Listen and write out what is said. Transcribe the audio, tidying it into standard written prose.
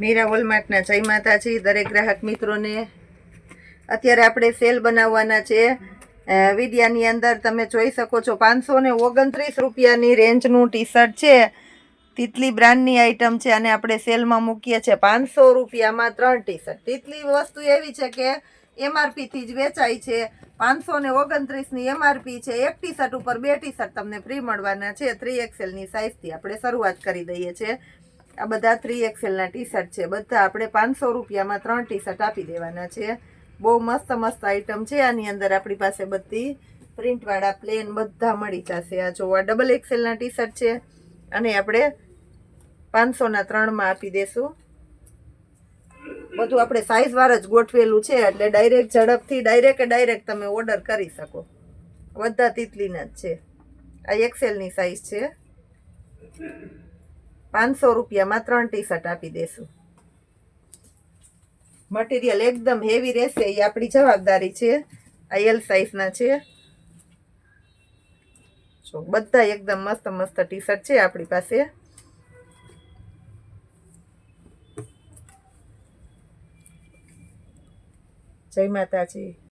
મીરા વોલમાર્ટના જય માતાજી દરેક ગ્રાહક મિત્રોને। અત્યારે આપણે સેલ બનાવવાના છે વિડિયાની અંદર તમે જોઈ શકો છો 529 રૂપિયાની રેન્જનું ટી શર્ટ છે। તિતલી બ્રાન્ડની આઈટમ છે અને આપણે સેલમાં મૂકીએ છીએ 500 રૂપિયામાં 3 ટી શર્ટ। તિતલી વસ્તુ એવી છે કે એમઆરપી થી જ વેચાય છે। 529 ની એમઆરપી છે। એક ટી શર્ટ ઉપર 2 ટી શર્ટ તમને ફ્રી મળવાના છે। 3XL ની સાઈઝથી આપણે શરૂઆત કરી દઈએ છીએ। આ બધા 3XL ના ટી શર્ટ છે। બધા આપણે 500 રૂપિયામાં 3 ટી શર્ટ આપી દેવાના છે। બહુ મસ્ત મસ્ત આઈટમ છે। આની અંદર આપણી પાસે બધી પ્રિન્ટવાળા પ્લેન બધા મળી જશે। આ જો આ XXL ના ટી શર્ટ છે અને આપણે 500 ના 3 માં આપી દેશું। બધું આપણે સાઈઝ વાર જ ગોઠવેલું છે એટલે ડાયરેક્ટ ઝડપથી ડાયરેક્ટ તમે ઓર્ડર કરી શકો। બધા તિતલીના જ છે। આ XL ની સાઈઝ છે। 500 રૂપિયામાં 3 ટી શર્ટ આપી દેશું। મટીરિયલ એકદમ હેવી રહેશે એ આપણી જવાબદારી છે। આ L સાઈઝના છે। જો બધા એકદમ મસ્ત મસ્ત ટી શર્ટ છે આપણી પાસે। જય માતાજી।